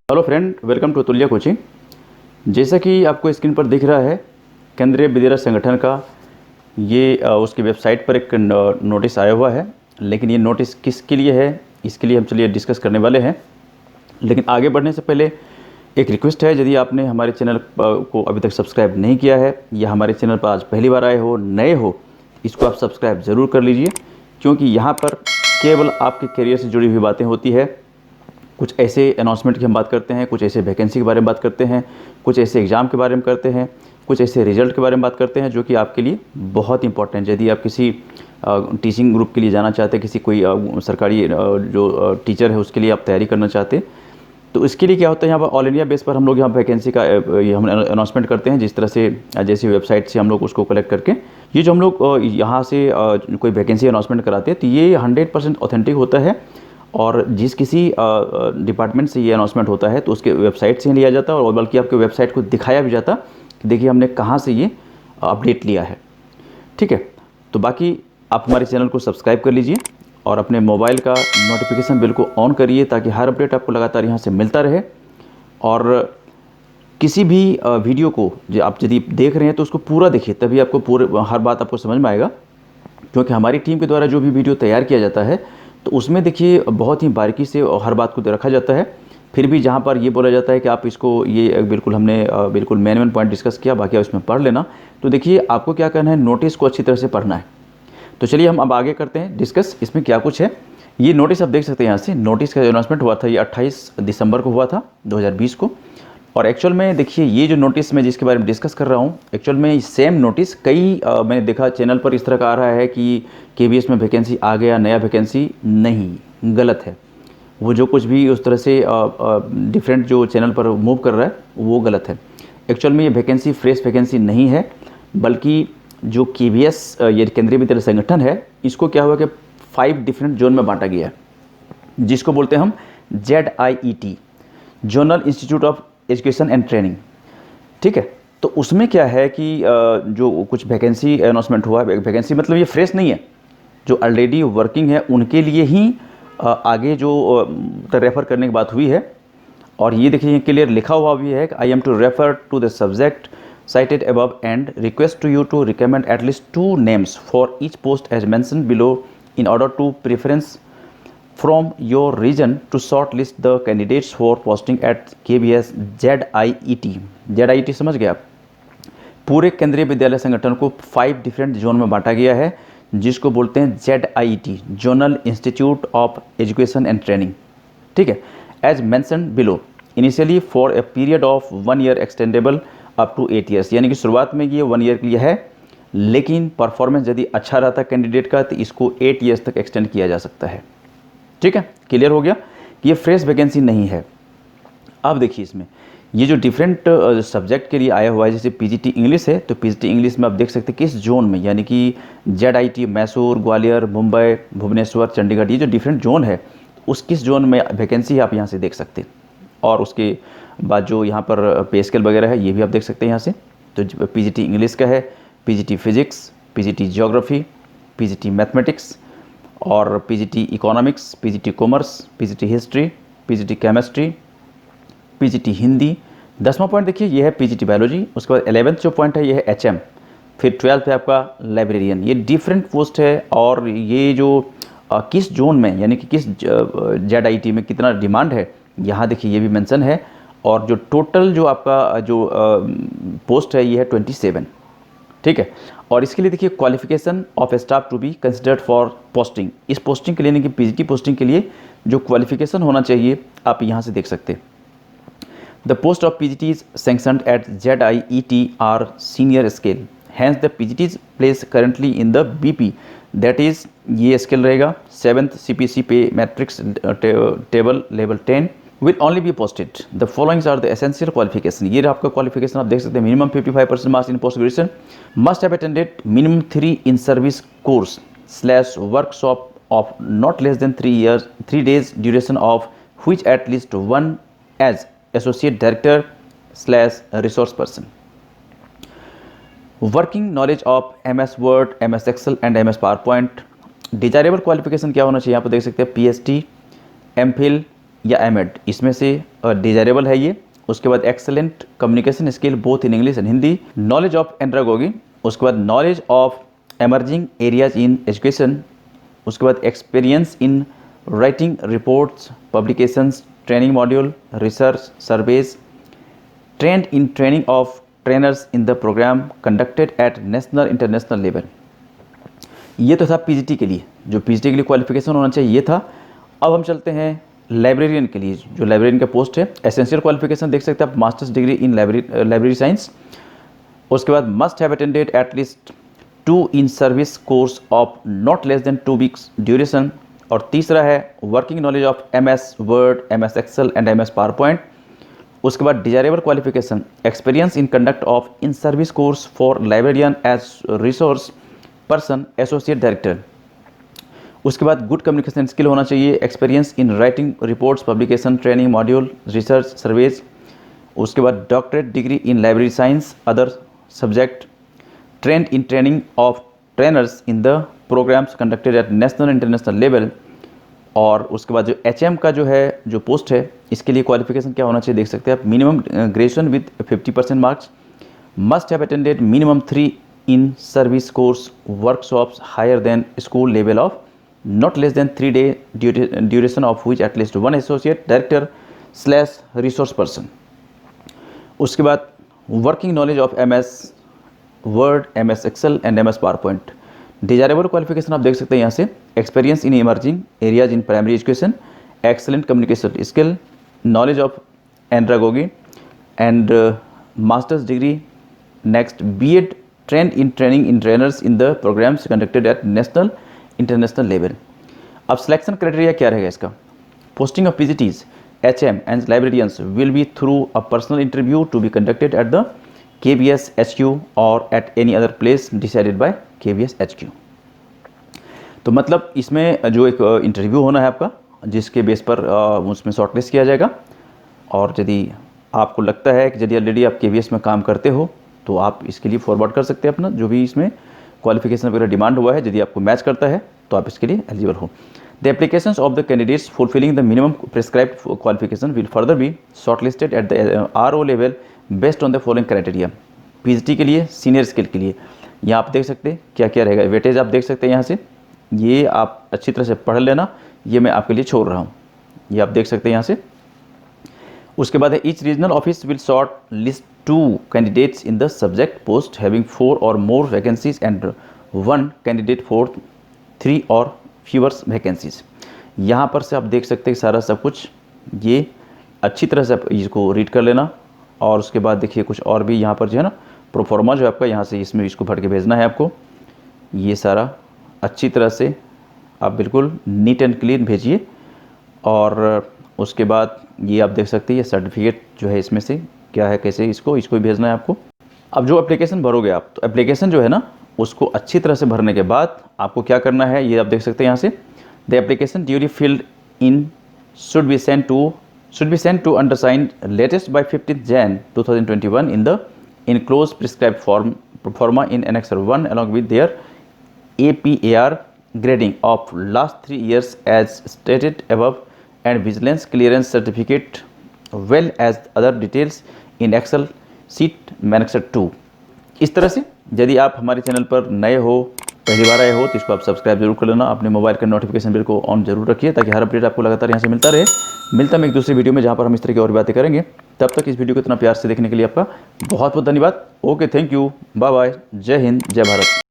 Hello friend, welcome to तुल्य coaching. जैसा कि आपको स्क्रीन पर दिख रहा है, केंद्रीय विद्यालय संगठन का ये उसकी वेबसाइट पर एक नोटिस आया हुआ है। लेकिन ये नोटिस किसके लिए है, इसके लिए हम चलिए डिस्कस करने वाले हैं। लेकिन आगे बढ़ने से पहले एक रिक्वेस्ट है, यदि आपने हमारे चैनल को अभी तक सब्सक्राइब नहीं किया है या हमारे चैनल पर आज पहली बार आए हो, नए हो, इसको आप सब्सक्राइब ज़रूर कर लीजिए, क्योंकि यहाँ पर केवल आपके करियर से जुड़ी हुई बातें होती है। कुछ ऐसे अनाउंसमेंट की हम बात करते हैं, कुछ ऐसे वैकेंसी के बारे में बात करते हैं, कुछ ऐसे एग्ज़ाम के बारे में करते हैं, कुछ ऐसे रिजल्ट के बारे में बात करते हैं जो कि आपके लिए बहुत इंपॉर्टेंट है। यदि आप किसी टीचिंग ग्रुप के लिए जाना चाहते हैं, किसी कोई सरकारी जो टीचर है उसके लिए आप तैयारी करना चाहते हैं, तो इसके लिए क्या होता है, यहाँ पर ऑल इंडिया बेस पर हम लोग यहाँ वैकेंसी का ये हम अनाउंसमेंट करते हैं। जिस तरह से जैसी वेबसाइट से हम लोग उसको कलेक्ट करके ये जो हम लोग यहाँ से कोई वैकेंसी अनाउंसमेंट कराते हैं, तो ये 100% ऑथेंटिक होता है। और जिस किसी डिपार्टमेंट से ये अनाउंसमेंट होता है तो उसके वेबसाइट से ही लिया जाता है, और बल्कि आपके वेबसाइट को दिखाया भी जाता कि देखिए हमने कहाँ से ये अपडेट लिया है। ठीक है, तो बाकी आप हमारे चैनल को सब्सक्राइब कर लीजिए और अपने मोबाइल का नोटिफिकेशन बिल को ऑन करिए, ताकि हर अपडेट आपको लगातार यहाँ से मिलता रहे। और किसी भी वीडियो को जो आप यदि देख रहे हैं तो उसको पूरा देखिए, तभी आपको हर बात आपको समझ में आएगा। क्योंकि हमारी टीम के द्वारा जो भी वीडियो तैयार किया जाता है तो उसमें देखिए बहुत ही बारीकी से हर बात को रखा जाता है। फिर भी जहाँ पर ये बोला जाता है कि आप इसको ये बिल्कुल हमने बिल्कुल मेन पॉइंट डिस्कस किया, बाकी आप इसमें पढ़ लेना, तो देखिए आपको क्या करना है, नोटिस को अच्छी तरह से पढ़ना है। तो चलिए हम अब आगे करते हैं डिस्कस, इसमें क्या कुछ है। ये नोटिस आप देख सकते हैं यहाँ से। नोटिस का अनाउंसमेंट हुआ था, ये 28 दिसंबर को हुआ था 2020 को। और एक्चुअल में देखिए ये जो नोटिस मैं जिसके बारे में डिस्कस कर रहा हूँ, एक्चुअल में सेम नोटिस कई मैंने देखा चैनल पर इस तरह का आ रहा है कि केवीएस में वैकेंसी आ गया, नया वैकेंसी नहीं, गलत है। वो जो कुछ भी उस तरह से डिफरेंट जो चैनल पर मूव कर रहा है वो गलत है। एक्चुअल में ये वैकेंसी फ्रेश वैकेंसी नहीं है, बल्कि जो केवीएस ये केंद्रीय विद्यालय संगठन है, इसको क्या हुआ कि 5 डिफरेंट जोन में बांटा गया है, जिसको बोलते हैं हम ZIET, zonal institute of education and training. ठीक है, तो उसमें क्या है कि जो कुछ वैकेंसी अनाउंसमेंट हुआ है, वैकेंसी मतलब ये फ्रेश नहीं है, जो ऑलरेडी वर्किंग है उनके लिए ही आगे जो रेफ़र करने की बात हुई है। और ये देखिए क्लियर लिखा हुआ भी है कि I am to refer to the subject cited above and request to you to recommend at least 2 names for each post as mentioned below in order to preference from your region to shortlist the candidates for posting at KVS ZIET। ZIET समझ गए आप? पूरे केंद्रीय विद्यालय संगठन को 5 different zone में बांटा गया है, जिसको बोलते हैं ZIET, zonal institute of education and training. ठीक है, as mentioned below, initially for a period of 1 year extendable up to 8 years. यानी कि शुरुआत में ये 1 ईयर के लिए है, लेकिन परफॉर्मेंस यदि अच्छा रहता कैंडिडेट का तो इसको 8 ईयर्स तक एक्सटेंड किया जा सकता है। ठीक है, क्लियर हो गया कि ये फ्रेश वैकेंसी नहीं है। अब देखिए इसमें ये जो डिफरेंट सब्जेक्ट के लिए आया हुआ है, जैसे पीजीटी इंग्लिश है, तो पीजीटी इंग्लिश में आप देख सकते हैं किस जोन में, यानी कि ZIT मैसूर, ग्वालियर, मुंबई, भुवनेश्वर, चंडीगढ़, ये जो डिफरेंट जोन है उस किस जोन में वैकेंसी आप यहाँ से देख सकते हैं। और उसके बाद जो यहाँ पर पे स्केल वगैरह है ये भी आप देख सकते हैं यहाँ से। तो पीजीटी इंग्लिश का है, PGT physics, PGT geography, PGT mathematics, और PGT economics, PGT commerce, PGT history, PGT chemistry, PGT Hindi. 10वां पॉइंट देखिए ये है पीजीटी बायोलॉजी। उसके बाद 11th जो पॉइंट है ये है HM। फिर 12th है आपका लाइब्रेरियन। ये डिफरेंट पोस्ट है, और ये जो किस जोन में यानी कि किस ZIT में कितना डिमांड है यहाँ देखिए ये भी मेंशन है। और जो टोटल जो आपका जो पोस्ट है ये है 27। ठीक है, और इसके लिए देखिए qualification of staff to be considered for posting. इस पोस्टिंग के लिए यानी कि पीजीटी पोस्टिंग के लिए जो क्वालिफिकेशन होना चाहिए आप यहाँ से देख सकते हैं। The post of PGTs sanctioned at ZIET are senior scale, hence the PGTs place currently in the BP, that is ये स्केल रहेगा 7th CPC पे matrix table level 10 will only be posted. The following are the essential qualification। ये आपका qualification आप देख सकते हैं। Minimum 55% marks in post graduation, must have attended minimum 3 in service course / workshop of not less then 3 days duration of which at least 1 as associate director / resource person। Working knowledge of MS word, MS excel and MS PowerPoint. Desirable qualification क्या होना चाहिए यहाँ पर देख सकते हैं, PhD, MPhil, या MEd, इसमें से डिजायरेबल है ये। उसके बाद excellent communication skill both in English and Hindi, knowledge of andragogy, उसके बाद knowledge of emerging areas in education, उसके बाद experience in writing reports, publications, training module, research, surveys, trained in training of trainers in the programme conducted at national international level. ये तो था PGT के लिए, जो पीजीटी के लिए क्वालिफिकेशन होना चाहिए ये था। अब हम चलते हैं लाइब्रेरियन के लिए, जो लाइब्रेरियन का पोस्ट है। एसेंशियल क्वालिफिकेशन देख सकते हैं आप, masters degree in library science. उसके बाद must have attended at least 2 in service course of not less than 2 weeks duration. और तीसरा है working knowledge of MS word, MS Excel and MS PowerPoint. उसके बाद desirable qualification experience in conduct of in service course for librarian as resource person associate director. उसके बाद good communication skill होना चाहिए, experience in writing reports, publication, training module, research, surveys. उसके बाद doctorate degree in library science other subject, trained in training of trainers in the programmes conducted at national international level. और उसके बाद जो HM का जो पोस्ट है, इसके लिए क्वालिफिकेशन क्या होना चाहिए देख सकते हैं आप, minimum graduation with 50% marks, must have attended minimum 3 in service course workshops higher than school level of not less than 3 day duration of which at least 1 associate director / resource person। उसके बाद working knowledge of MS word, MS Excel and MS PowerPoint. Desirable qualification आप देख सकते हैं यहाँ से, experience in emerging areas in primary education, excellent communication skill, knowledge of andragogy and master's degree. Next BEd trained in training in trainers in the programmes conducted at national international level. अब selection criteria क्या रहेगा इसका, posting of PGTs HM and librarians will be through a personal interview to be conducted at the KVS HQ और at any other place decided by KVS HQ. तो मतलब इसमें जो एक इंटरव्यू होना है आपका, जिसके बेस पर उसमें शॉर्टलिस्ट किया जाएगा। और यदि आपको लगता है कि यदि ऑलरेडी आप केबीएस में काम करते हो तो आप इसके लिए फॉरवर्ड कर सकते हैं अपना जो भी इसमें क्वालिफिकेशन वगैरह डिमांड हुआ है। यदि आपको मैच करता है तो आप इसके लिए एलिजिबल हो। The applications of the candidates fulfilling the minimum prescribed qualification will further be shortlisted at the RO level based on the following criteria. PGT के लिए, सीनियर स्किल के लिए यहाँ आप देख सकते हैं क्या क्या रहेगा, वेटेज आप देख सकते हैं यहाँ से, ये आप अच्छी तरह से पढ़ लेना, ये मैं आपके लिए छोड़ रहा हूँ, ये आप देख सकते हैं यहाँ से। उसके बाद है each regional office will short list 2 candidates in the subject post having 4 और मोर वैकेंसीज एंड 1 कैंडिडेट फॉर 3 और फ्यूअर वैकेंसीज। यहाँ पर से आप देख सकते हैं सारा सब कुछ, ये अच्छी तरह से आप इसको रीड कर लेना। और उसके बाद देखिए कुछ और भी यहाँ पर जो है ना, प्रोफॉर्मा जो आपका यहाँ से इसमें इसको भर के भेजना है आपको, ये सारा अच्छी तरह से आप बिल्कुल नीट एंड क्लीन भेजिए। और उसके बाद ये आप देख सकते हैं ये सर्टिफिकेट जो है इसमें से क्या है, कैसे इसको भी भेजना है आपको। अब जो एप्लीकेशन भरोगे आप, तो एप्लीकेशन जो है ना उसको अच्छी तरह से भरने के बाद आपको क्या करना है, ये आप देख सकते हैं यहाँ से, the application duly filled in should be sent to undersigned latest by 15 Jan 2021 in the enclosed prescribed forma in Annex 1 along with their APAR grading of last 3 years as stated above and vigilance clearance certificate well as other details in Excel sheet Manager 2। इस तरह से यदि आप हमारे channel पर नए हो, पहली बार आए हो, तो इसको आप सब्सक्राइब जरूर कर लेना, अपने मोबाइल का नोटिफिकेशन बिल को ऑन जरूर रखिए ताकि हर अपडेट आपको लगातार यहाँ से मिलता रहे। मिलता मैं एक दूसरी वीडियो में जहाँ पर हम इस तरह की और बातें करेंगे। तब तक इस वीडियो को इतना प्यार से देखने के लिए आपका बहुत बहुत धन्यवाद। Okay, thank you, bye bye, जय हिंद, जय भारत।